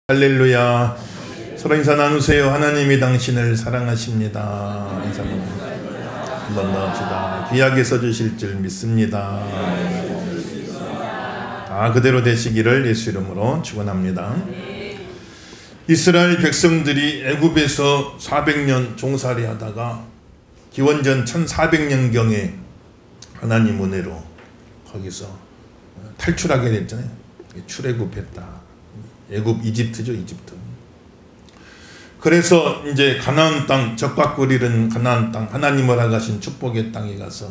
할렐루야. 서로 인사 나누세요. 하나님이 당신을 사랑하십니다. 인사 한번 나옵시다. 귀하게 써주실 줄 믿습니다. 다 그대로 되시기를 예수 이름으로 축원합니다. 이스라엘 백성들이 애굽에서 400년 종살이 하다가 기원전 1400년경에 하나님 은혜로 거기서 탈출하게 됐잖아요. 출애굽했다. 애굽 이집트죠, 이집트. 그래서 이제 가나안 땅, 적과 꿀이른 가나안 땅, 하나님 허락하신 축복의 땅에 가서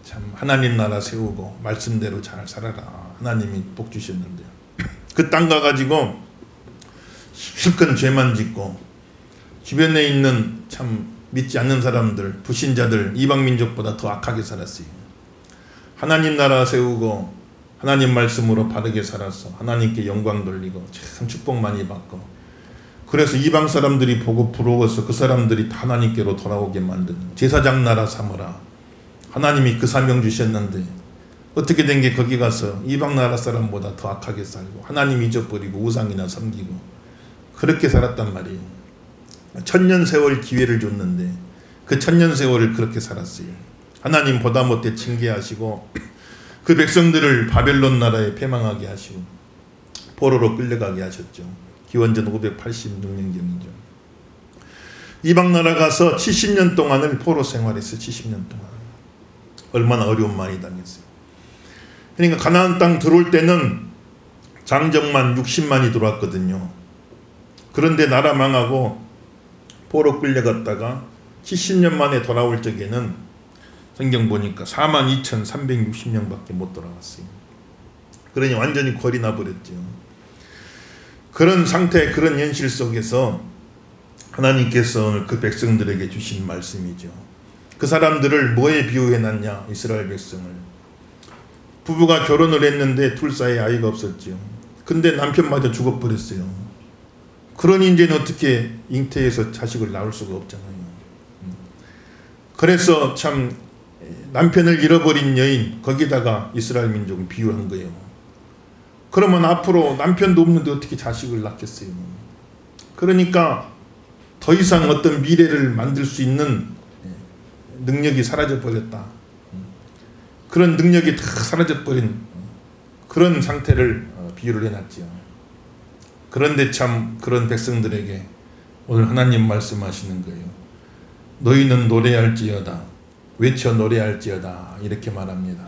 참 하나님 나라 세우고 말씀대로 잘 살아라. 하나님이 복 주셨는데 그 땅 가가지고 실컷 죄만 짓고 주변에 있는 참 믿지 않는 사람들, 불신자들, 이방 민족보다 더 악하게 살았어요. 하나님 나라 세우고 하나님 말씀으로 바르게 살아서 하나님께 영광 돌리고 참 축복 많이 받고, 그래서 이방 사람들이 보고 부러워서 그 사람들이 다 하나님께로 돌아오게 만드는 제사장 나라 삼으라. 하나님이 그 사명 주셨는데 어떻게 된 게 거기 가서 이방 나라 사람보다 더 악하게 살고 하나님 잊어버리고 우상이나 섬기고 그렇게 살았단 말이에요. 천년 세월 기회를 줬는데 그 천년 세월을 그렇게 살았어요. 하나님 보다 못해 징계하시고 그 백성들을 바벨론 나라에 패망하게 하시고 포로로 끌려가게 하셨죠. 기원전 586년경이죠. 이방 나라 가서 70년 동안을 포로 생활했어요. 70년 동안. 얼마나 어려운 많이 당했어요. 그러니까 가나안 땅 들어올 때는 장정만 60만이 들어왔거든요. 그런데 나라 망하고 포로 끌려갔다가 70년 만에 돌아올 적에는 성경 보니까 42,360명밖에 못 돌아왔어요. 그러니 완전히 골이 나버렸죠. 그런 상태, 그런 현실 속에서 하나님께서 오늘 그 백성들에게 주신 말씀이죠. 그 사람들을 뭐에 비유해놨냐? 이스라엘 백성을. 부부가 결혼을 했는데 둘 사이에 아이가 없었죠. 근데 남편마저 죽어버렸어요. 그러니 이제는 어떻게 잉태해서 자식을 낳을 수가 없잖아요. 그래서 참 남편을 잃어버린 여인, 거기다가 이스라엘 민족을 비유한 거예요. 그러면 앞으로 남편도 없는데 어떻게 자식을 낳겠어요? 그러니까 더 이상 어떤 미래를 만들 수 있는 능력이 사라져버렸다. 그런 능력이 다 사라져버린 그런 상태를 비유를 해놨죠. 그런데 참 그런 백성들에게 오늘 하나님 말씀하시는 거예요. 너희는 노래할지어다. 외쳐 노래할지어다. 이렇게 말합니다.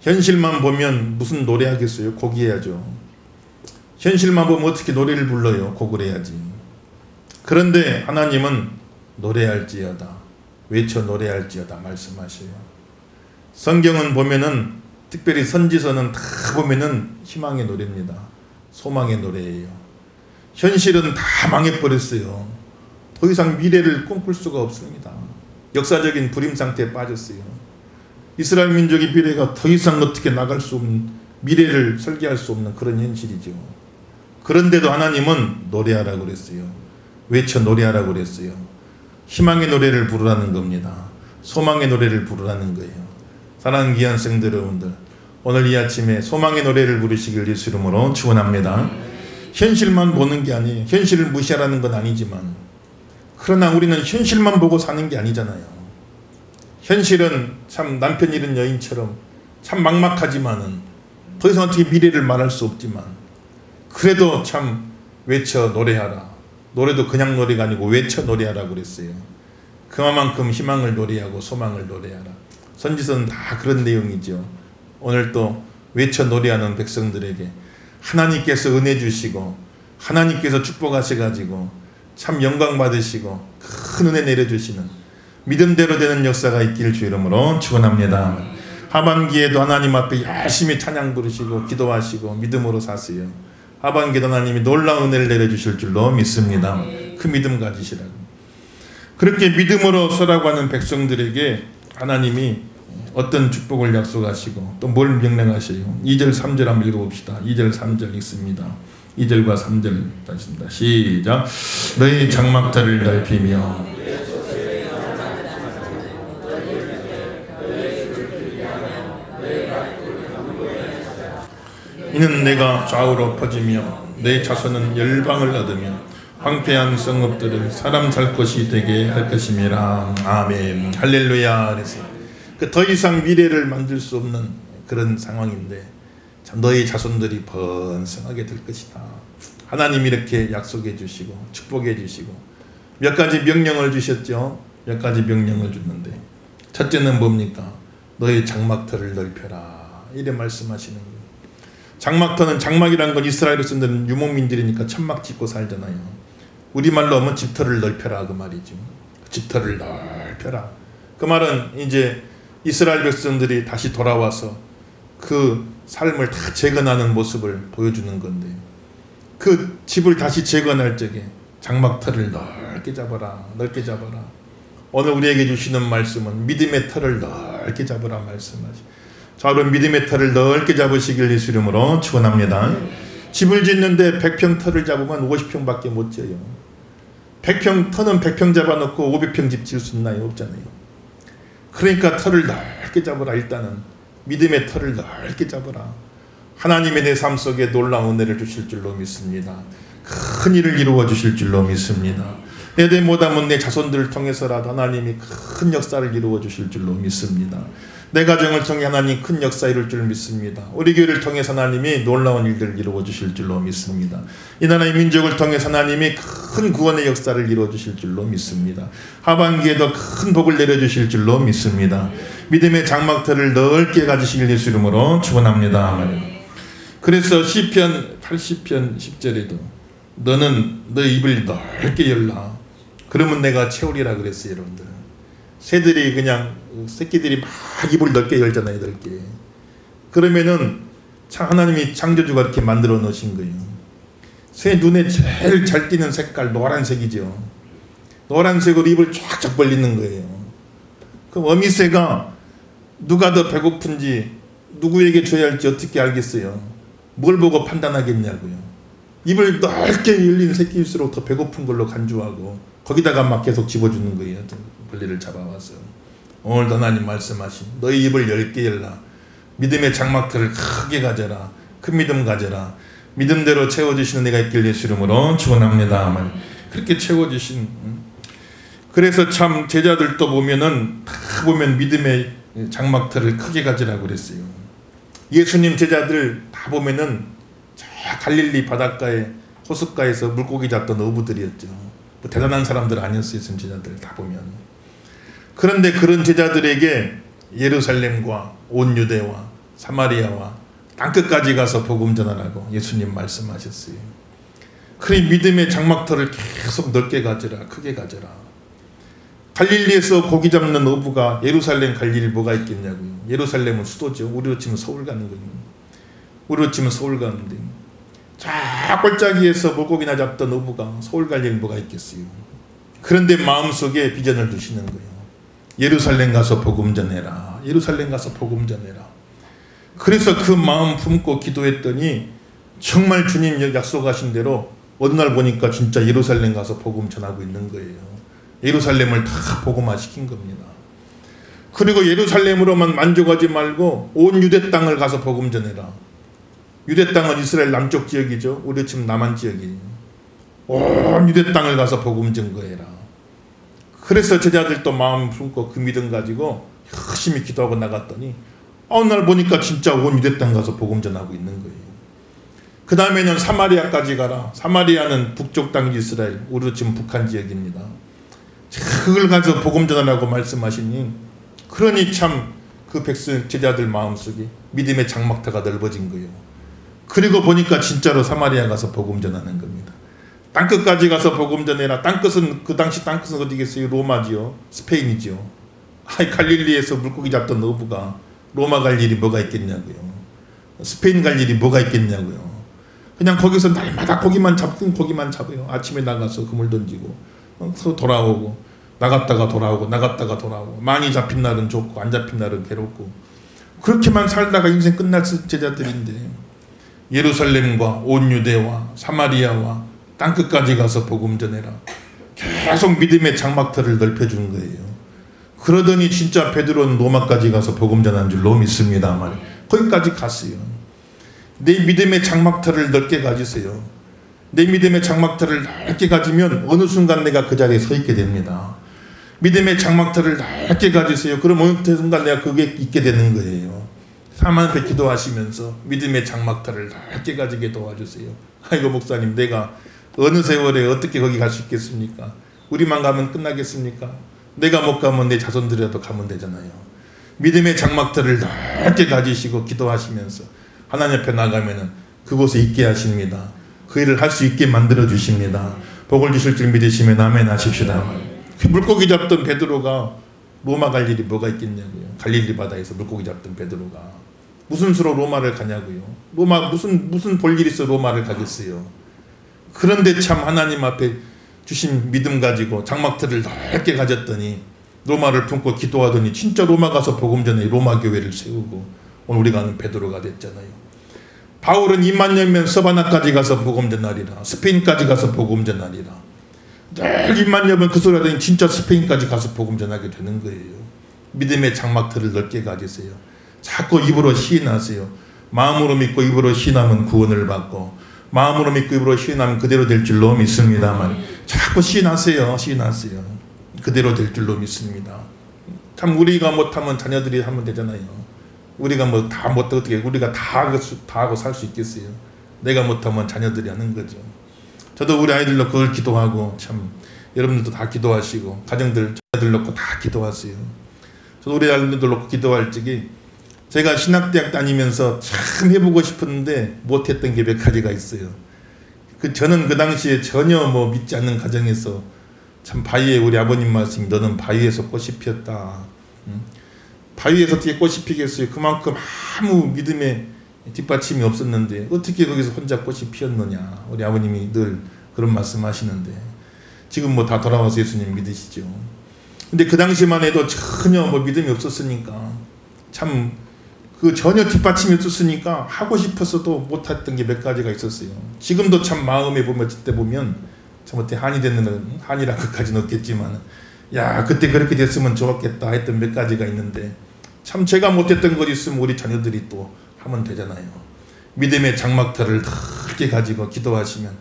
현실만 보면 무슨 노래하겠어요? 곡해야죠. 현실만 보면 어떻게 노래를 불러요? 곡을 해야지. 그런데 하나님은 노래할지어다. 외쳐 노래할지어다 말씀하셔요. 성경은 보면은 특별히 선지서는 다 보면은 희망의 노래입니다. 소망의 노래예요. 현실은 다 망해버렸어요. 더 이상 미래를 꿈꿀 수가 없습니다. 역사적인 불임 상태에 빠졌어요. 이스라엘 민족의 미래가 더 이상 어떻게 나갈 수 없는, 미래를 설계할 수 없는 그런 현실이죠. 그런데도 하나님은 노래하라고 그랬어요. 외쳐 노래하라고 그랬어요. 희망의 노래를 부르라는 겁니다. 소망의 노래를 부르라는 거예요. 사랑하는 귀한 성도 여러분들, 오늘 이 아침에 소망의 노래를 부르시길 예수 이름으로 축원합니다. 현실만 보는 게 아니에요. 현실을 무시하라는 건 아니지만, 그러나 우리는 현실만 보고 사는 게 아니잖아요. 현실은 참 남편 잃은 여인처럼 참 막막하지만은 더 이상 어떻게 미래를 말할 수 없지만, 그래도 참 외쳐 노래하라. 노래도 그냥 노래가 아니고 외쳐 노래하라고 그랬어요. 그만큼 희망을 노래하고 소망을 노래하라. 선지서는 다 그런 내용이죠. 오늘 또 외쳐 노래하는 백성들에게 하나님께서 은혜 주시고 하나님께서 축복하셔가지고 참 영광 받으시고 큰 은혜 내려주시는 믿음대로 되는 역사가 있길 주 이름으로 축원합니다. 하반기에도 하나님 앞에 열심히 찬양 부르시고 기도하시고 믿음으로 사세요. 하반기에도 하나님이 놀라운 은혜를 내려주실 줄로 믿습니다. 그 믿음 가지시라고. 그렇게 믿음으로 서라고 하는 백성들에게 하나님이 어떤 축복을 약속하시고 또 뭘 명령하셔요? 2절 3절 한번 읽어봅시다. 2절 3절 읽습니다. 2절과 3절 다시입니다. 시작. 너희 장막들을 넓히며 이는 내가 좌우로 퍼지며 내 자손은 열방을 얻으며 황폐한 성읍들을 사람 살 것이 되게 할 것임이라. 아멘. 할렐루야. 그래서 더 이상 미래를 만들 수 없는 그런 상황인데 참 너희 자손들이 번성하게 될 것이다. 하나님이 이렇게 약속해 주시고 축복해 주시고 몇 가지 명령을 주셨죠. 몇 가지 명령을 줬는데 첫째는 뭡니까? 너희 장막터를 넓혀라. 이래 말씀하시는 거예요. 장막터는, 장막이라는 건 이스라엘을 쓰는 유목민들이니까 천막 짓고 살잖아요. 우리말로 하면 집터를 넓혀라 그 말이죠. 집터를 넓혀라. 그 말은 이제 이스라엘 백성들이 다시 돌아와서 그 삶을 다 재건하는 모습을 보여주는 건데 그 집을 다시 재건할 적에 장막터를 넓게 잡아라. 넓게 잡아라. 오늘 우리에게 주시는 말씀은 믿음의 터를 넓게 잡으라 말씀하시. 자, 그럼 믿음의 터를 넓게 잡으시길 예수 이름으로 축원합니다. 집을 짓는데 100평 터를 잡으면 50평밖에 못 지어요. 100평 터는 100평 잡아놓고 500평 집 지을 수 있나요? 없잖아요. 그러니까 터를 넓게 잡으라. 일단은 믿음의 터를 넓게 잡으라. 하나님의 내 삶 속에 놀라운 은혜를 주실 줄로 믿습니다. 큰 일을 이루어 주실 줄로 믿습니다. 내 못하면 내 자손들을 통해서라도 하나님이 큰 역사를 이루어 주실 줄로 믿습니다. 내 가정을 통해 하나님 큰 역사 이룰 줄 믿습니다. 우리 교회를 통해서 하나님이 놀라운 일들을 이루어 주실 줄로 믿습니다. 이 나라의 민족을 통해서 하나님이 큰 구원의 역사를 이루어 주실 줄로 믿습니다. 하반기에도 큰 복을 내려 주실 줄로 믿습니다. 믿음의 장막터를 넓게 가지시길 예수 이름으로 축원합니다. 그래서 시편 80편 10절에도 너는 너 입을 넓게 열라. 그러면 내가 채우리라 그랬어요. 여러분들, 새들이 그냥 새끼들이 막 입을 넓게 열잖아요. 넓게. 그러면은 참 하나님이 창조주가 이렇게 만들어 놓으신 거예요. 새 눈에 제일 잘 띄는 색깔 노란색이죠. 노란색으로 입을 쫙쫙 벌리는 거예요. 그럼 어미새가 누가 더 배고픈지 누구에게 줘야 할지 어떻게 알겠어요? 뭘 보고 판단하겠냐고요. 입을 넓게 열린 새끼일수록 더 배고픈 걸로 간주하고 거기다가 막 계속 집어주는 거예요. 벌레를 잡아와서. 오늘도 하나님 말씀하신 너희 입을 넓게 열라. 믿음의 장막터를 크게 가져라. 큰 믿음 가져라. 믿음대로 채워주시는 내가 있길 예수 이름으로 축원합니다. 그렇게 채워주신. 그래서 참 제자들도 보면은 다 보면 믿음의 장막터를 크게 가지라고 그랬어요. 예수님 제자들 다 보면은 저 갈릴리 바닷가에 호숫가에서 물고기 잡던 어부들이었죠. 뭐 대단한 사람들 아니었어요. 예수님 제자들 다 보면. 그런데 그런 제자들에게 예루살렘과 온 유대와 사마리아와 땅끝까지 가서 복음 전하라고 예수님 말씀하셨어요. 그리 믿음의 장막터를 계속 넓게 가져라. 크게 가져라. 갈릴리에서 고기 잡는 어부가 예루살렘 갈 일이 뭐가 있겠냐고요. 예루살렘은 수도죠. 우리로 치면 서울 가는 거예요. 우리로 치면 서울 가는데 저 골짜기에서 물고기나 잡던 어부가 서울 갈 일이 뭐가 있겠어요. 그런데 마음속에 비전을 두시는 거예요. 예루살렘 가서 복음 전해라. 예루살렘 가서 복음 전해라. 그래서 그 마음 품고 기도했더니 정말 주님 약속하신 대로 어느 날 보니까 진짜 예루살렘 가서 복음 전하고 있는 거예요. 예루살렘을 다 복음화 시킨 겁니다. 그리고 예루살렘으로만 만족하지 말고 온 유대 땅을 가서 복음 전해라. 유대 땅은 이스라엘 남쪽 지역이죠. 우리 지금 남한 지역이에요. 온 유대 땅을 가서 복음 전거해라. 그래서 제자들도 마음 품고 그 믿음 가지고 열심히 기도하고 나갔더니 어느 날 보니까 진짜 온 유대 땅 가서 복음 전하고 있는 거예요. 그 다음에는 사마리아까지 가라. 사마리아는 북쪽 땅 이스라엘, 우리 지금 북한 지역입니다. 그걸 가서 복음 전하라고 말씀하시니 그러니 참 그 백성 제자들 마음속에 믿음의 장막터가 넓어진 거예요. 그리고 보니까 진짜로 사마리아 가서 복음 전하는 겁니다. 땅끝까지 가서 복음 전해라. 땅끝은 그 당시 땅끝은 어디겠어요? 로마지요. 스페인이지요. 갈릴리에서 물고기 잡던 어부가 로마 갈 일이 뭐가 있겠냐고요. 스페인 갈 일이 뭐가 있겠냐고요. 그냥 거기서 날마다 고기만 잡아요. 아침에 나가서 그물 던지고 돌아오고 나갔다가 돌아오고 나갔다가 돌아오고 많이 잡힌 날은 좋고 안 잡힌 날은 괴롭고 그렇게만 살다가 인생 끝날 제자들인데 예루살렘과 온 유대와 사마리아와 땅끝까지 가서 복음 전해라. 계속 믿음의 장막터를 넓혀준 거예요. 그러더니 진짜 베드로는 로마까지 가서 복음 전한 줄로 믿습니다만 거기까지 갔어요. 내 믿음의 장막터를 넓게 가지세요. 내 믿음의 장막터를 넓게 가지면 어느 순간 내가 그 자리에 서 있게 됩니다. 믿음의 장막터를 넓게 가지세요. 그럼 어느 순간 내가 그게 있게 되는 거예요. 사람 앞에 기도하시면서 믿음의 장막터를 넓게 가지게 도와주세요. 아이고 목사님, 내가 어느 세월에 어떻게 거기 갈 수 있겠습니까? 우리만 가면 끝나겠습니까? 내가 못 가면 내 자손들이라도 가면 되잖아요. 믿음의 장막터를 넓게 가지시고 기도하시면서 하나님 앞에 나가면은 그곳에 있게 하십니다. 그 일을 할 수 있게 만들어 주십니다. 복을 주실 줄 믿으시면 아멘 하십시다. 물고기 잡던 베드로가 로마 갈 일이 뭐가 있겠냐고요. 갈릴리 바다에서 물고기 잡던 베드로가 무슨 수로 로마를 가냐고요. 로마 무슨 볼 일이 있어 로마를 가겠어요. 그런데 참 하나님 앞에 주신 믿음 가지고 장막터를 넓게 가졌더니 로마를 품고 기도하더니 진짜 로마 가서 복음 전에 로마 교회를 세우고 오늘 우리가 아는 베드로가 됐잖아요. 바울은 2만 년 서바나까지 가서 복음 전하리라. 스페인까지 가서 복음 전하리라. 늘 2만 년은 그 소리 하더니 진짜 스페인까지 가서 복음 전하게 되는 거예요. 믿음의 장막터를 넓게 가지세요. 자꾸 입으로 시인하세요. 마음으로 믿고 입으로 시인하면 구원을 받고 마음으로 믿고 입으로 시인하면 그대로 될 줄로 믿습니다만 자꾸 시인하세요. 시인하세요. 그대로 될 줄로 믿습니다. 참 우리가 못하면 자녀들이 하면 되잖아요. 우리가 뭐 다 못하고 어떻게 우리가 다 하고 살 수 있겠어요. 내가 못하면 자녀들이 하는 거죠. 저도 우리 아이들 놓고 그걸 기도하고 참 여러분들도 다 기도하시고 가정들 자녀들 놓고 다 기도하세요. 저도 우리 아이들 놓고 기도할 적에 제가 신학대학 다니면서 참 해보고 싶었는데 못했던 게 몇 가지가 있어요. 저는 그 당시에 전혀 뭐 믿지 않는 가정에서 참 바위에 우리 아버님 말씀이 너는 바위에서 꽃이 피었다. 바위에서 어떻게 꽃이 피겠어요. 그만큼 아무 믿음의 뒷받침이 없었는데 어떻게 거기서 혼자 꽃이 피었느냐. 우리 아버님이 늘 그런 말씀 하시는데 지금 뭐 다 돌아와서 예수님 믿으시죠. 근데 그 당시만 해도 전혀 뭐 믿음이 없었으니까 참 그 전혀 뒷받침이 없었으니까 하고 싶었어도 못했던 게 몇 가지가 있었어요. 지금도 참 마음에 보면 그때 보면 참 어때 한이 되는 한이라 그까지는 없겠지만 야 그때 그렇게 됐으면 좋았겠다 했던 몇 가지가 있는데 참 제가 못했던 것 있으면 우리 자녀들이 또 하면 되잖아요. 믿음의 장막터를 넓게 가지고 기도하시면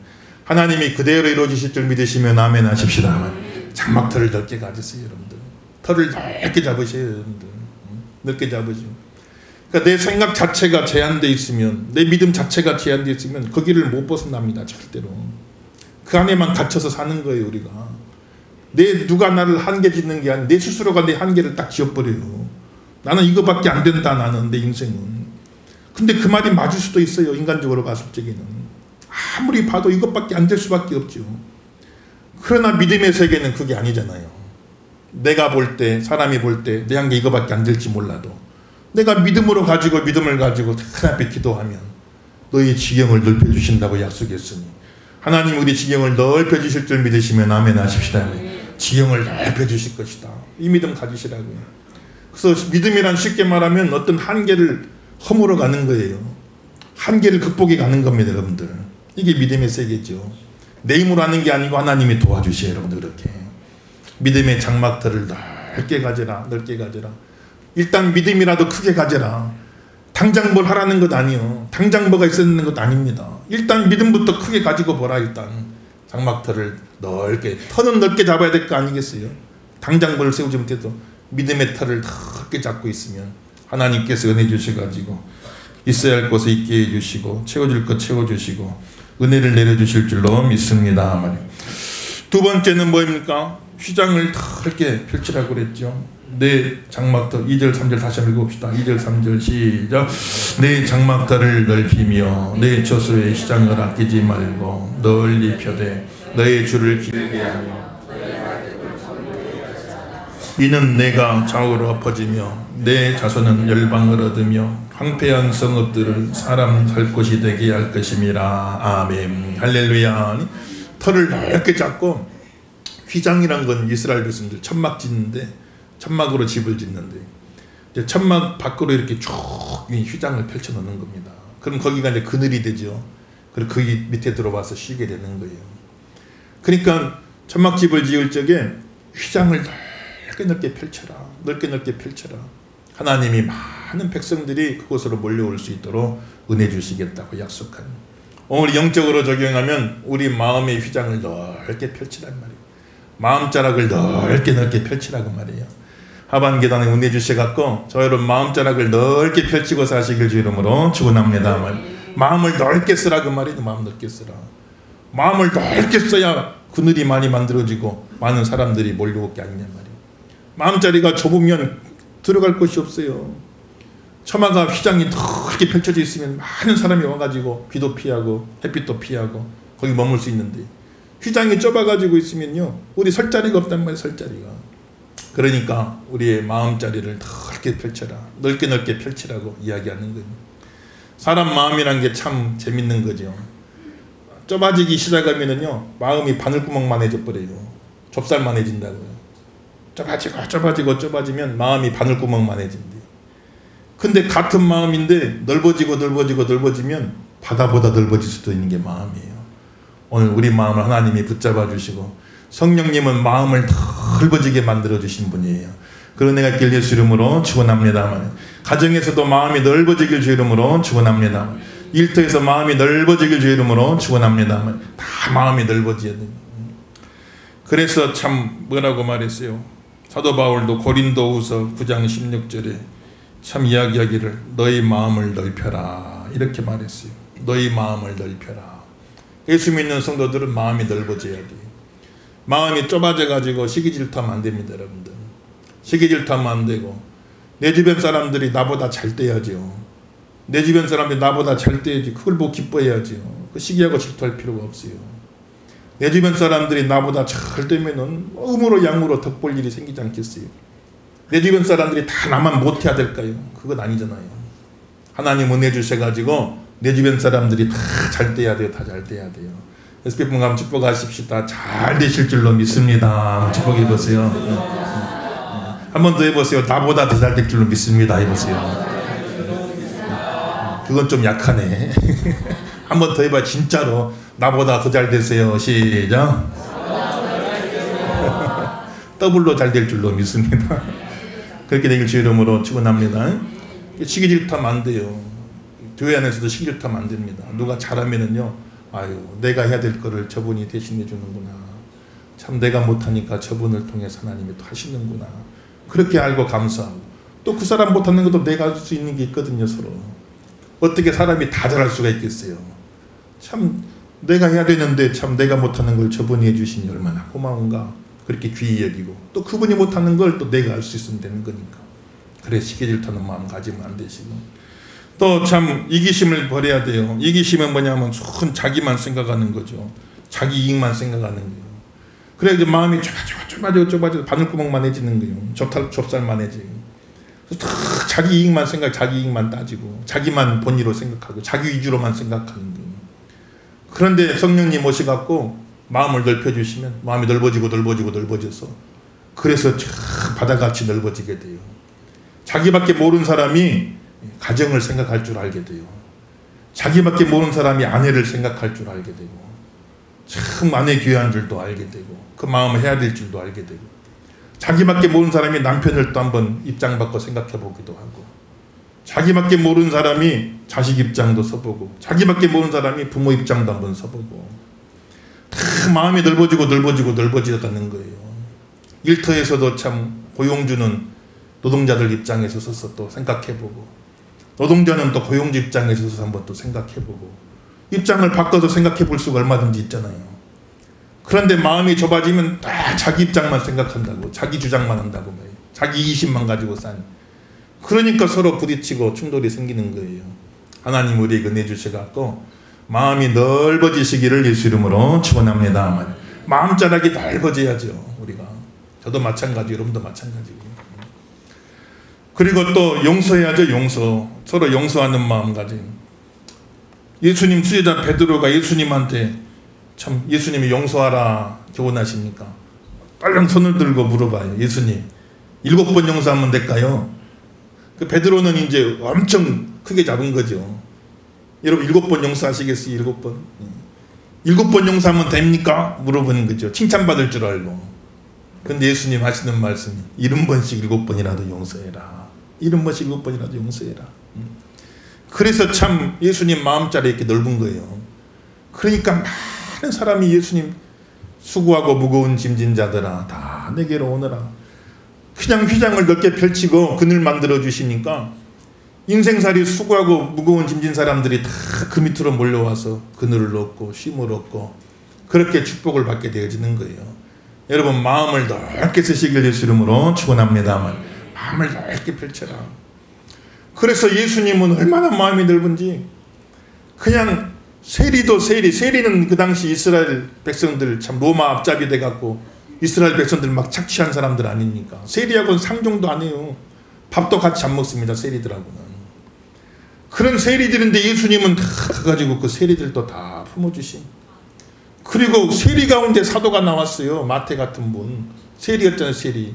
하나님이 그대로 이루어주실 줄 믿으시면 아멘 하십시다. 장막터를 넓게 가지세요. 여러분들 터를 넓게 잡으세요. 여러분들 넓게 잡으시고 그러니까 내 생각 자체가 제한되어 있으면 내 믿음 자체가 제한되어 있으면 거기를 못 벗어납니다. 절대로 그 안에만 갇혀서 사는 거예요. 우리가 누가 나를 한계 짓는 게 아니라 내 스스로가 내 한계를 딱 지어버려요. 나는 이거밖에 안 된다. 나는 내 인생은. 근데 그 말이 맞을 수도 있어요. 인간적으로 봤을 적에는 아무리 봐도 이것밖에 안 될 수밖에 없죠. 그러나 믿음의 세계는 그게 아니잖아요. 내가 볼 때 사람이 볼 때 내 한계 이거밖에 안 될지 몰라도 내가 믿음을 가지고 하나님 앞에 기도하면 너희 지경을 넓혀주신다고 약속했으니 하나님 우리 지경을 넓혀주실 줄 믿으시면 아멘 하십시다. 지경을 넓혀주실 것이다. 이 믿음 가지시라고요. 그래서 믿음이란 쉽게 말하면 어떤 한계를 허물어 가는 거예요. 한계를 극복해 가는 겁니다. 여러분들 이게 믿음의 세계죠. 내 힘으로 하는 게 아니고 하나님이 도와주셔요. 여러분들 그렇게 믿음의 장막터를 넓게 가져라. 넓게 가져라. 일단 믿음이라도 크게 가져라. 당장 뭘 하라는 것 아니요. 당장 뭐가 있었는 것 아닙니다. 일단 믿음부터 크게 가지고 보라. 일단 장막터를 넓게 터는 넓게 잡아야 될 거 아니겠어요. 당장 뭘 세우지 못해도 믿음의 터를 넓게 잡고 있으면 하나님께서 은혜 주셔가지고 있어야 할 곳에 있게 해주시고 채워줄 것 채워주시고 은혜를 내려주실 줄로 믿습니다. 두 번째는 뭐입니까? 휘장을 넓게 펼치라고 그랬죠. 내 장막터 2절 3절 다시 한번 읽어봅시다. 2절 3절 시작. 내 장막터를 넓히며 내 처소의 휘장을 아끼지 말고 널리 펴되 너의 줄을 길게 하며 이는 내가 좌우로 엎어지며 내 자손은 열방을 얻으며 황폐한 성읍들을 사람 살 곳이 되게 할 것임이라. 아멘. 할렐루야. 터를 넓게 잡고 휘장이란 건 이스라엘 백성들 천막 짓는데 천막으로 집을 짓는데 이제 천막 밖으로 이렇게 쭉 휘장을 펼쳐 놓는 겁니다. 그럼 거기가 이제 그늘이 되죠. 그리고 거기 밑에 들어와서 쉬게 되는 거예요. 그러니까 천막집을 지을 적에 휘장을 넓게 넓게 펼쳐라. 넓게 넓게 펼쳐라. 하나님이 많은 백성들이 그곳으로 몰려올 수 있도록 은혜 주시겠다고 약속한, 오늘 영적으로 적용하면 우리 마음의 휘장을 넓게 펼치란 말이에요. 마음자락을 넓게 펼치라고 말이에요. 하반기단에 은혜 주셔갖고 저 여러분 마음자락을 넓게 펼치고 사시길 주 이름으로 축원합니다. 마음을 넓게 쓰라 그 말이에요. 마음 넓게 쓰라. 마음을 넓게 써야 그늘이 많이 만들어지고 많은 사람들이 몰려오게 아니냐 말이에요. 마음자리가 좁으면 들어갈 곳이 없어요. 처마가 휘장이 넓게 펼쳐져 있으면 많은 사람이 와가지고 비도 피하고 햇빛도 피하고 거기 머물 수 있는데, 휘장이 좁아가지고 있으면요 우리 설 자리가 없단 말이에요. 설 자리가. 그러니까 우리의 마음자리를 넓게 펼쳐라, 넓게 펼치라고 이야기하는 거예요. 사람 마음이란 게 참 재밌는 거죠. 좁아지기 시작하면은요 마음이 바늘구멍만해져 버려요. 좁쌀만해진다고요. 좁아지면 마음이 바늘구멍만해진대. 근데 같은 마음인데 넓어지면 바다보다 넓어질 수도 있는 게 마음이에요. 오늘 우리 마음을 하나님이 붙잡아 주시고 성령님은 마음을 넓어지게 만들어 주신 분이에요. 그런 애가 있길 예수 이름으로 축원합니다만, 가정에서도 마음이 넓어지길 주 이름으로 축원합니다. 일터에서 마음이 넓어지길 주 이름으로 축원합니다만, 다 마음이 넓어져야 돼요. 그래서 참 뭐라고 말했어요. 사도 바울도 고린도후서 9장 16절에 참 이야기하기를 너희 마음을 넓혀라 이렇게 말했어요. 너희 마음을 넓혀라. 예수 믿는 성도들은 마음이 넓어져야 돼요. 마음이 좁아져 가지고 시기 질투하면 안 됩니다. 여러분들 시기 질투하면 안 되고, 내 주변 사람들이 나보다 잘 돼야죠. 내 주변 사람들이 나보다 잘 돼야지 그걸 보고 기뻐해야죠. 그 시기하고 질투할 필요가 없어요. 내 주변 사람들이 나보다 잘 되면은 음으로 양으로 덕볼 일이 생기지 않겠어요. 내 주변 사람들이 다 나만 못해야 될까요? 그건 아니잖아요. 하나님 은혜 주셔가지고 내 주변 사람들이 다 잘 돼야 돼요. 다 잘 돼야 돼요. 그래서 기쁨감 축복하십시다. 잘 되실 줄로 믿습니다. 축복해 보세요. 한 번 더 해보세요. 나보다 더 잘 될 줄로 믿습니다. 해보세요. 그건 좀 약하네. 한 번 더 해봐. 진짜로 나보다 더 잘 되세요. 시작. 더블로 잘 될 줄로 믿습니다. 그렇게 되길 주 이름으로 축원합니다. 시기 질투하면 안 돼요. 교회 안에서도 시기 질투하면 안 됩니다. 누가 잘하면은요, 아유 내가 해야 될 거를 저분이 대신해 주는구나. 참 내가 못하니까 저분을 통해서 하나님이 또 하시는구나. 그렇게 알고 감사하고, 또 그 사람 못하는 것도 내가 할 수 있는 게 있거든요. 서로. 어떻게 사람이 다 잘할 수가 있겠어요. 참 내가 해야 되는데 참 내가 못하는 걸 저분이 해주시니 얼마나 고마운가. 그렇게 귀히 여기고, 또 그분이 못하는 걸 또 내가 할 수 있으면 되는 거니까. 그래 시기 질투하는 마음 가지면 안 되시고, 또 참 이기심을 버려야 돼요. 이기심은 뭐냐면 손 자기만 생각하는 거죠. 자기 이익만 생각하는 거예요. 그래 이제 마음이 좁아지고 바늘구멍만해지는 거예요. 좁쌀만해지고. 자기 이익만 자기 이익만 따지고, 자기만 본의로 생각하고, 자기 위주로만 생각하는 거예요. 그런데 성령님 오셔갖고 마음을 넓혀주시면 마음이 넓어져서 그래서 바다같이 넓어지게 돼요. 자기밖에 모르는 사람이 가정을 생각할 줄 알게 돼요. 자기밖에 모르는 사람이 아내를 생각할 줄 알게 되고, 참 아내 귀한 줄도 알게 되고, 그 마음을 해야 될 줄도 알게 되고, 자기밖에 모르는 사람이 남편을 또 한번 입장 바꿔 생각해 보기도 하고, 자기밖에 모르는 사람이 자식 입장도 서보고, 자기밖에 모르는 사람이 부모 입장도 한번 서보고, 다 마음이 넓어지가는 거예요. 일터에서도 참 고용주는 노동자들 입장에서 서서 또 생각해보고, 노동자는 또 고용주 입장에서 서서 한번 또 생각해보고, 입장을 바꿔서 생각해볼 수가 얼마든지 있잖아요. 그런데 마음이 좁아지면 다 자기 입장만 생각한다고, 자기 주장만 한다고 말이에요. 자기 이심만 가지고 산. 그러니까 서로 부딪히고 충돌이 생기는 거예요. 하나님 우리에게 은혜 주셔갖고 마음이 넓어지시기를 예수 이름으로 축원합니다. 마음자락이 넓어져야죠. 우리가. 저도 마찬가지, 여러분도 마찬가지고. 그리고 또 용서해야죠. 용서. 서로 용서하는 마음 가진. 예수님 수제자 베드로가 예수님한테 참 예수님이 용서하라 교훈하십니까? 빨랑 손을 들고 물어봐요. 예수님 7번 용서하면 될까요? 그 베드로는 이제 엄청 크게 잡은 거죠. 여러분 7번 용서하시겠어요? 7번? 7번 용서하면 됩니까? 물어보는 거죠. 칭찬받을 줄 알고. 근데 예수님 하시는 말씀이 70번씩 7번이라도 용서해라. 이런 것이 7번이라도 용서해라. 그래서 참 예수님 마음자리 이렇게 넓은 거예요. 그러니까 많은 사람이 예수님 수고하고 무거운 짐진 자들아 다 내게로 오너라. 그냥 휘장을 넓게 펼치고 그늘 만들어 주시니까 인생살이 수고하고 무거운 짐진 사람들이 다 그 밑으로 몰려와서 그늘을 얻고 쉼을 얻고 그렇게 축복을 받게 되어지는 거예요. 여러분 마음을 넓게 쓰시길 예수 이름으로 축원합니다만 마음을 넓게 펼쳐라. 그래서 예수님은 얼마나 마음이 넓은지 그냥 세리는 그 당시 이스라엘 백성들 참 로마 앞잡이 돼갖고 이스라엘 백성들 막 착취한 사람들 아닙니까? 세리하고는 상종도 안 해요. 밥도 같이 안 먹습니다. 세리들하고는. 그런 세리들인데 예수님은 다 가가지고 그 세리들도 다 품어주신. 그리고 세리 가운데 사도가 나왔어요. 마태 같은 분. 세리였잖아요. 세리.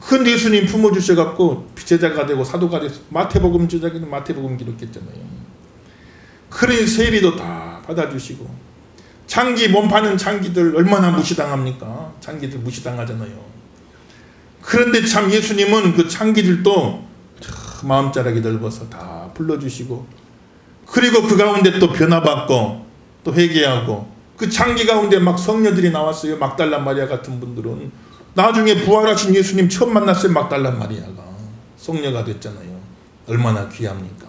그런데 예수님 품어주셔갖고 제자가 되고 사도가 돼서 마태복음 제자기는 마태복음 기록했잖아요. 그런 세리도 다 받아주시고 창기 몸 파는 창기들 얼마나 무시당합니까? 창기들 무시당하잖아요. 그런데 참 예수님은 그 창기들도 마음자락이 넓어서 다 불러주시고 그리고 그 가운데 또 변화받고 또 회개하고 그 창기 가운데 막 성녀들이 나왔어요. 막달라 마리아 같은 분들은 나중에 부활하신 예수님 처음 만났어요. 막달라 마리아가 성녀가 됐잖아요. 얼마나 귀합니까?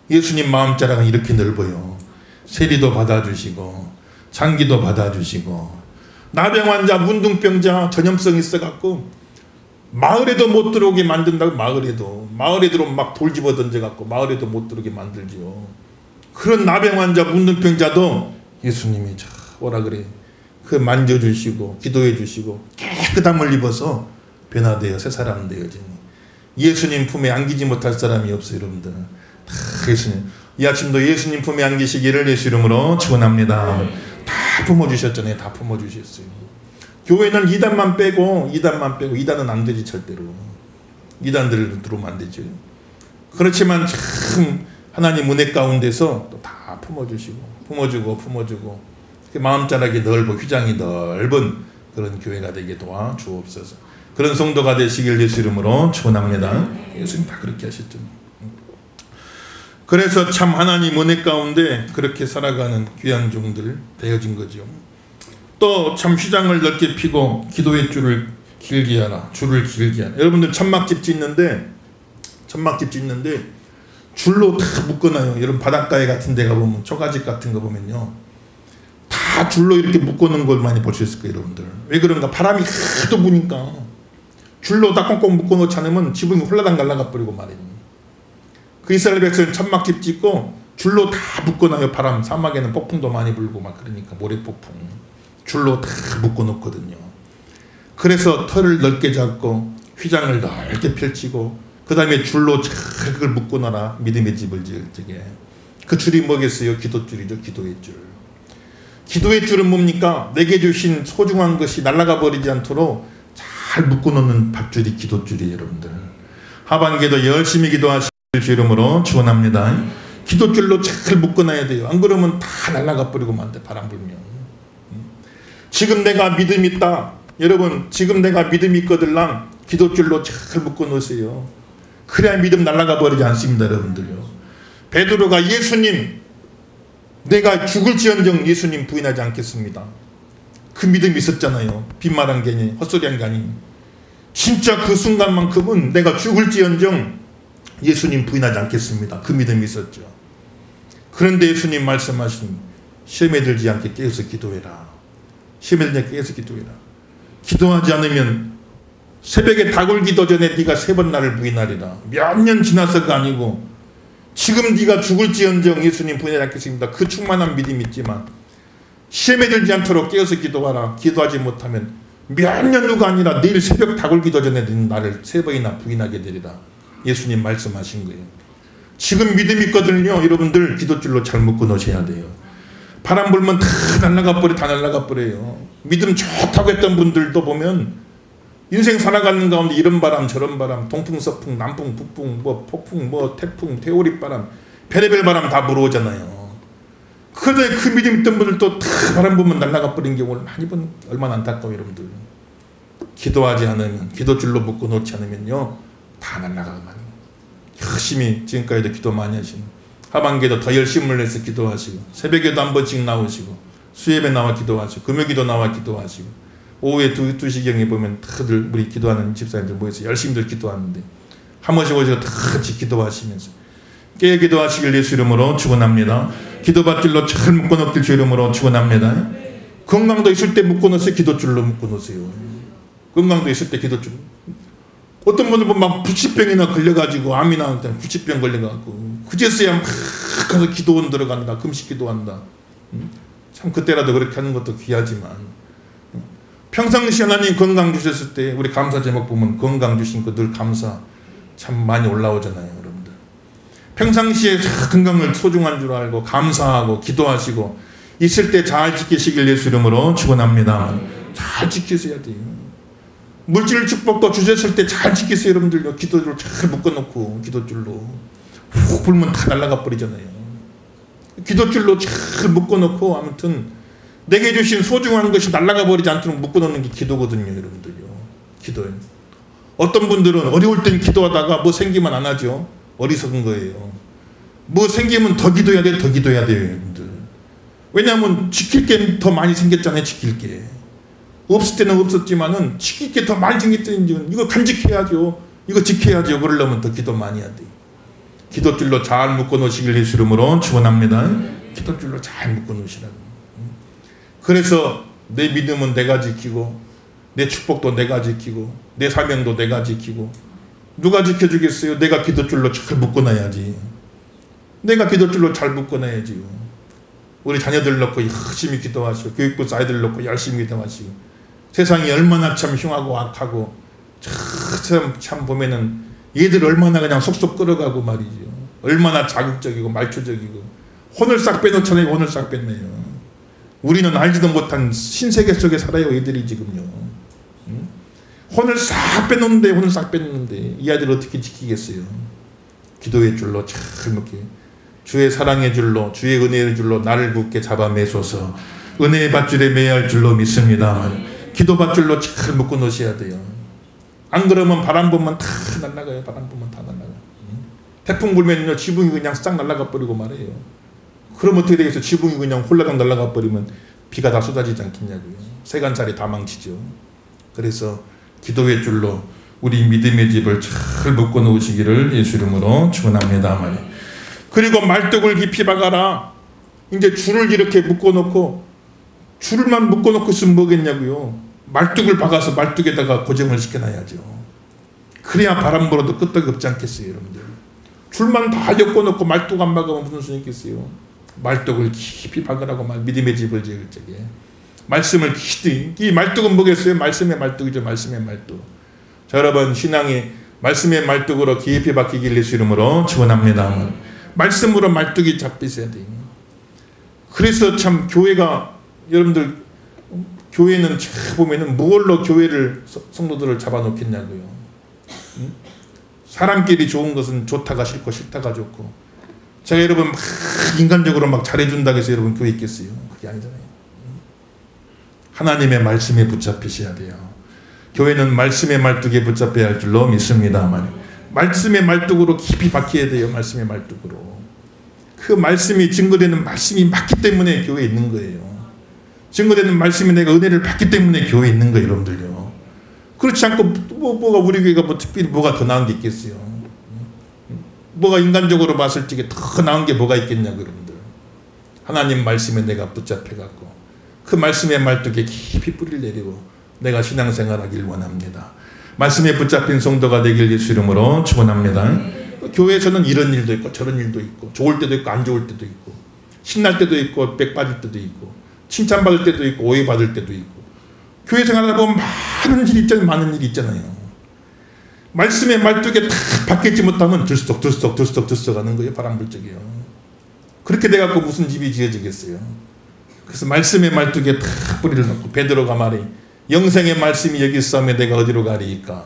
예수님 마음자락은 이렇게 넓어요. 세리도 받아주시고 장기도 받아주시고 나병 환자 문둥병자 전염성 있어갖고 마을에도 못 들어오게 만든다고. 마을에 들어오면 막 돌 집어 던져갖고 마을에도 못 들어오게 만들지요. 그런 나병 환자 문둥병자도 예수님이 뭐라 그래 그 만져주시고 기도해주시고 깨끗함을 입어서 변화되어 새 사람 되어지니 예수님 품에 안기지 못할 사람이 없어요. 여러분들 다 예수님 이 아침도 예수님 품에 안기시기를 예수 이름으로 축원합니다. 다 품어주셨잖아요. 다 품어주셨어요. 교회는 이단만 빼고 이단은 안 되지. 절대로 이단들 들어오면 안 되죠. 그렇지만 참 하나님 은혜 가운데서 또 다 품어주고 마음자락이 넓고 휘장이 넓은 그런 교회가 되게 도와주옵소서. 그런 성도가 되시길 예수 이름으로 축원합니다. 예수님 다 그렇게 하셨죠. 그래서 참 하나님 은혜 가운데 그렇게 살아가는 귀한 종들 되어진 거죠. 또 참 휘장을 넓게 피고 기도의 줄을 길게 하라. 여러분들 천막집 짓는데 줄로 다 묶어놔요. 여러분 바닷가에 같은 데 가보면 초가집 같은 거 보면요 다 줄로 이렇게 묶어놓은 걸 많이 볼 수 있을 거예요. 여러분들 왜 그런가? 바람이 하도 부니까 줄로 다 꽁꽁 묶어놓지 않으면 지붕이 홀라당 날아가 버리고 말이에요. 그 이스라엘 백성은 천막집 짓고 줄로 다 묶어놔요. 바람 사막에는 폭풍도 많이 불고 막 그러니까 모래폭풍 줄로 다 묶어놓거든요. 그래서 털을 넓게 잡고 휘장을 넓게 펼치고 그 다음에 줄로 잘 그걸 묶어놔라. 믿음의 집을 지을 적에 그 줄이 뭐겠어요? 기도줄이죠. 기도의 줄. 기도의 줄은 뭡니까? 내게 주신 소중한 것이 날아가 버리지 않도록 잘 묶어놓는 밧줄이 기도줄이에요. 여러분들 하반기에도 열심히 기도하실 주 이름으로 축원합니다. 기도줄로 잘 묶어놔야 돼요. 안 그러면 다 날아가 버리고 만돼. 바람 불면. 지금 내가 믿음 있다. 여러분 지금 내가 믿음 있거들랑 기도줄로 잘 묶어놓으세요. 그래야 믿음 날아가 버리지 않습니다. 여러분들요. 베드로가 예수님 내가 죽을지언정 예수님 부인하지 않겠습니다. 그 믿음이 있었잖아요. 빈말한 게 아니 헛소리한 게 아니 진짜 그 순간만큼은 내가 죽을지언정 예수님 부인하지 않겠습니다. 그 믿음이 있었죠. 그런데 예수님 말씀하신 시험에 들지 않게 깨어서 기도해라. 시험에 들지 않게 깨어서 기도해라. 기도하지 않으면 새벽에 닭을 기도 전에 네가 3번 나를 부인하리라. 몇 년 지나서가 아니고 지금 네가 죽을지언정 예수님 부인하지 않겠습니다. 그 충만한 믿음이 있지만 시험에 들지 않도록 깨어서 기도하라. 기도하지 못하면 몇 년 후가 아니라 내일 새벽 닭을 기도 전에 나를 3번이나 부인하게 되리라. 예수님 말씀하신 거예요. 지금 믿음 있거든요. 여러분들 기도줄로 잘 묶어 놓으셔야 돼요. 바람 불면 다 날아가 버려요. 믿음 좋다고 했던 분들도 보면 인생 살아가는 가운데 이런 바람 저런 바람 동풍 서풍 남풍 북풍 뭐 폭풍 뭐 태풍 태오리바람 별의별 바람 다 불어오잖아요. 그런데 그 믿음 있던 분들도 다 바람 불면 날아가 버린 경우를 많이 본. 얼마나 안타까워요. 여러분들 기도하지 않으면 기도줄로 묶어 놓지 않으면요 다 날아가만 열심히 지금까지도 기도 많이 하시고 하반기에도 더 열심을 내서 기도하시고 새벽에도 한 번씩 나오시고 수협에 나와 기도하시고 금요기도 나와 기도하시고 오후에 2시경에 보면 다들 우리 기도하는 집사님들 모여서 열심히들 기도하는데 한 번씩 오셔서 다 같이 기도하시면서 깨어 기도하시길 예수 이름으로 축원합니다. 기도받줄로 잘 묶어놓길 주 이름으로 축원합니다. 건강도 있을 때 묶어놓으세요. 기도줄로 묶어놓으세요. 건강도 있을 때 기도줄. 어떤 분들 보면 막 부치병이나 걸려가지고 암이나 부치병 걸려가지고 그제서야 막 가서 기도원 들어간다. 금식 기도한다. 참 그때라도 그렇게 하는 것도 귀하지만 평상시 하나님 건강 주셨을 때 우리 감사 제목 보면 건강 주신 거 늘 감사 참 많이 올라오잖아요. 여러분들 평상시에 건강을 소중한 줄 알고 감사하고 기도하시고 있을 때 잘 지키시길 예수 이름으로 축원합니다. 잘 지키셔야 돼요. 물질 축복도 주셨을 때 잘 지키세요. 여러분들요. 기도줄로 잘 묶어놓고 기도줄로 훅 불면 다 날아가 버리잖아요. 기도줄로 잘 묶어놓고 아무튼 내게 주신 소중한 것이 날아가 버리지 않도록 묶어놓는 게 기도거든요. 여러분들요. 기도예요. 어떤 분들은 어려울 땐 기도하다가 뭐 생기면 안 하죠. 어리석은 거예요. 뭐 생기면 더 기도해야 돼요. 더 기도해야 돼요. 여러분들. 왜냐하면 지킬 게 더 많이 생겼잖아요. 지킬 게. 없을 때는 없었지만은 지킬 게 더 많이 생겼더니 이거 간직해야죠. 이거 지켜야죠. 그러려면 더 기도 많이 해야 돼요. 기도줄로 잘 묶어놓으시길 예수 이름으로 축원합니다. 기도줄로 잘 묶어놓으시라고. 그래서 내 믿음은 내가 지키고 내 축복도 내가 지키고 내 사명도 내가 지키고 누가 지켜주겠어요? 내가 기도줄로 잘 묶어놔야지. 내가 기도줄로 잘 묶어놔야지요. 우리 자녀들 놓고 열심히 기도하시고 교육부 아이들 놓고 열심히 기도하시고 세상이 얼마나 참 흉하고 악하고 참 보면은 얘들 얼마나 그냥 속속 끌어가고 말이죠. 얼마나 자극적이고 말초적이고 혼을 싹 빼놓잖아요. 혼을 싹 뺐네요. 우리는 알지도 못한 신세계 속에 살아요. 얘들이 지금요. 혼을 싹 빼놓는데 혼을 싹 빼놓는데 이 아이들 어떻게 지키겠어요. 기도의 줄로 잘 묶게 주의 사랑의 줄로 주의 은혜의 줄로 나를 굳게 잡아 매소서. 은혜의 밧줄에 매야 할 줄로 믿습니다. 기도 밧줄로 잘 묶어 놓으셔야 돼요. 안 그러면 바람 불면 다 날아가요. 바람 불면 다 날아가요. 태풍 불면요 지붕이 그냥 싹 날아가 버리고 말해요. 그럼 어떻게 되겠어요? 지붕이 그냥 홀라당 날아가 버리면 비가 다 쏟아지지 않겠냐고요. 세간살이 다 망치죠. 그래서 기도의 줄로 우리 믿음의 집을 잘 묶어 놓으시기를 예수 이름으로 축원합니다. 그리고 말뚝을 깊이 박아라. 이제 줄을 이렇게 묶어 놓고 줄만 묶어 놓고 있으면 뭐겠냐고요. 말뚝을 박아서 말뚝에다가 고정을 시켜놔야죠. 그래야 바람 불어도 끄떡이 없지 않겠어요. 여러분들. 줄만 다 엮어 놓고 말뚝 안 박으면 무슨 소용이 있겠어요. 말뚝을 깊이 박으라고 말 믿음의 집을 지을 적에 말씀을 깊이 이 말뚝은 뭐겠어요? 말씀의 말뚝이죠. 말씀의 말뚝. 자, 여러분 신앙이 말씀의 말뚝으로 깊이 박히길 예수 이름으로 축원합니다. 말씀으로 말뚝이 잡히셔야 돼요. 그래서 참 교회가 여러분들 교회는 참 보면은 무엇로 교회를 성도들을 잡아놓겠냐고요. 사람끼리 좋은 것은 좋다가 싫고 싫다가 좋고 제가 여러분 막 인간적으로 막 잘해준다고 해서 여러분 교회 있겠어요? 그게 아니잖아요. 하나님의 말씀에 붙잡히셔야 돼요. 교회는 말씀의 말뚝에 붙잡혀야 할 줄로 믿습니다. 말씀의 말뚝으로 깊이 박혀야 돼요. 말씀의 말뚝으로. 그 말씀이 증거되는 말씀이 맞기 때문에 교회에 있는 거예요. 증거되는 말씀이 내가 은혜를 받기 때문에 교회에 있는 거예요. 여러분들요. 그렇지 않고 뭐가 우리 교회가 뭐 특별히 뭐가 더 나은 게 있겠어요. 뭐가 인간적으로 봤을 적에 더 나은 게 뭐가 있겠냐고 여러분들. 하나님 말씀에 내가 붙잡혀갖고 그 말씀의 말뚝에 깊이 뿌리를 내리고 내가 신앙생활하길 원합니다. 말씀에 붙잡힌 성도가 되길 예수 이름으로 축원합니다. 교회에서는 이런 일도 있고 저런 일도 있고 좋을 때도 있고 안 좋을 때도 있고 신날 때도 있고 백 빠질 때도 있고 칭찬받을 때도 있고 오해받을 때도 있고 교회 생활하다 보면 많은 일이 있잖아요. 많은 일이 있잖아요. 말씀의 말뚝에 탁 박히지 못하면 들썩 하는 거예요. 바람 불 적이요. 그렇게 돼갖고 무슨 집이 지어지겠어요. 그래서 말씀의 말뚝에 탁 뿌리를 넣고 베드로가 말이 영생의 말씀이 여기 있으면 내가 어디로 가리이까.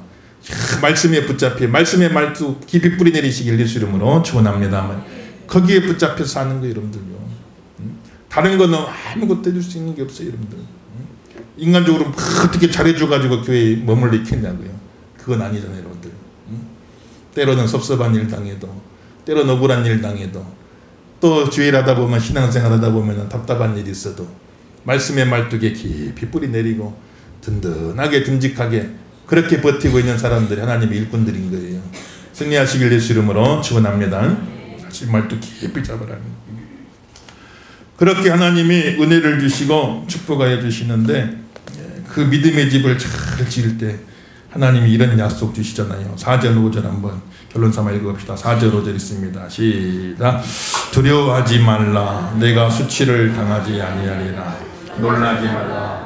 말씀에 붙잡혀 말씀의 말뚝 깊이 뿌리 내리시길 예수 이름으로 축원합니다. 거기에 붙잡혀 사는 거예요. 여러분들요. 다른 거는 아무것도 해줄 수 있는 게 없어요. 여러분들. 인간적으로 어떻게 잘해줘가지고 교회에 머물러 있겠냐고요. 그건 아니잖아요. 여러분들. 때로는 섭섭한 일 당해도, 때로는 억울한 일 당해도, 또 주일 하다 보면, 신앙생활 하다 보면 답답한 일이 있어도 말씀의 말뚝에 깊이 뿌리 내리고 든든하게 듬직하게 그렇게 버티고 있는 사람들이 하나님의 일꾼들인 거예요. 승리하시길 예수 이름으로 축원합니다. 말뚝 깊이 잡으라. 그렇게 하나님이 은혜를 주시고 축복하여 주시는데, 그 믿음의 집을 잘 지을 때 하나님이 이런 약속 주시잖아요. 4절 5절 한번 결론 삼아 읽어봅시다. 4절 5절 있습니다. 시작. 두려워하지 말라. 내가 수치를 당하지 아니하리라. 놀라지 말라.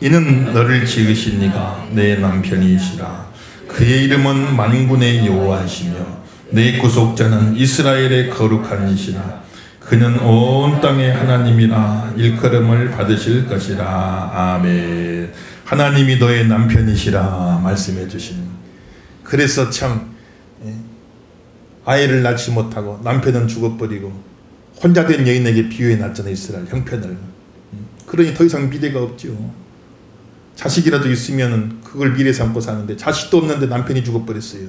이는 너를 지으신 이가 내 남편이시라. 그의 이름은 만군의 여호와시며 내 구속자는 이스라엘의 거룩한 이시라. 그는 온 땅의 하나님이라. 일컬음을 받으실 것이라. 아멘. 하나님이 너의 남편이시라 말씀해 주시는. 그래서 참 아이를 낳지 못하고 남편은 죽어버리고 혼자 된 여인에게 비유해 놨잖아요. 이스라엘 형편을. 그러니 더 이상 미래가 없죠. 자식이라도 있으면 그걸 미래 삼고 사는데 자식도 없는데 남편이 죽어버렸어요.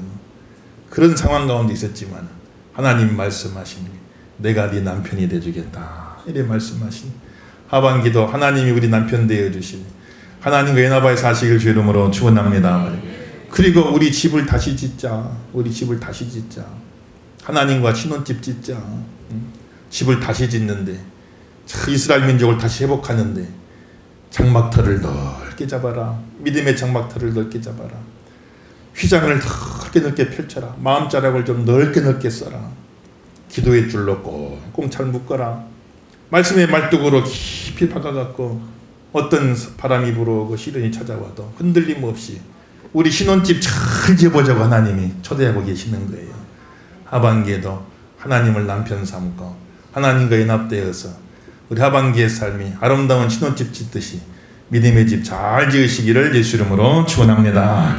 그런 상황 가운데 있었지만 하나님 말씀하신, 내가 네 남편이 되어주겠다 이래 말씀하신, 하반기도 하나님이 우리 남편 되어주신, 하나님과 연합하여 사시길 주 이름으로 축원합니다. 그리고 우리 집을 다시 짓자. 우리 집을 다시 짓자. 하나님과 신혼집 짓자. 집을 다시 짓는데, 이스라엘 민족을 다시 회복하는데 장막터를 넓게 잡아라. 믿음의 장막터를 넓게 잡아라. 휘장을 넓게 펼쳐라. 마음자락을 좀 넓게 써라. 기도의 줄로 꽁꽁 잘 묶어라. 말씀의 말뚝으로 깊이 박아갖고 어떤 바람이 불어오고 시련이 찾아와도 흔들림 없이 우리 신혼집 잘 지어보자고 하나님이 초대하고 계시는 거예요. 하반기에도 하나님을 남편 삼고 하나님과 연합되어서 우리 하반기의 삶이 아름다운 신혼집 짓듯이 믿음의 집 잘 지으시기를 예수 이름으로 축원합니다.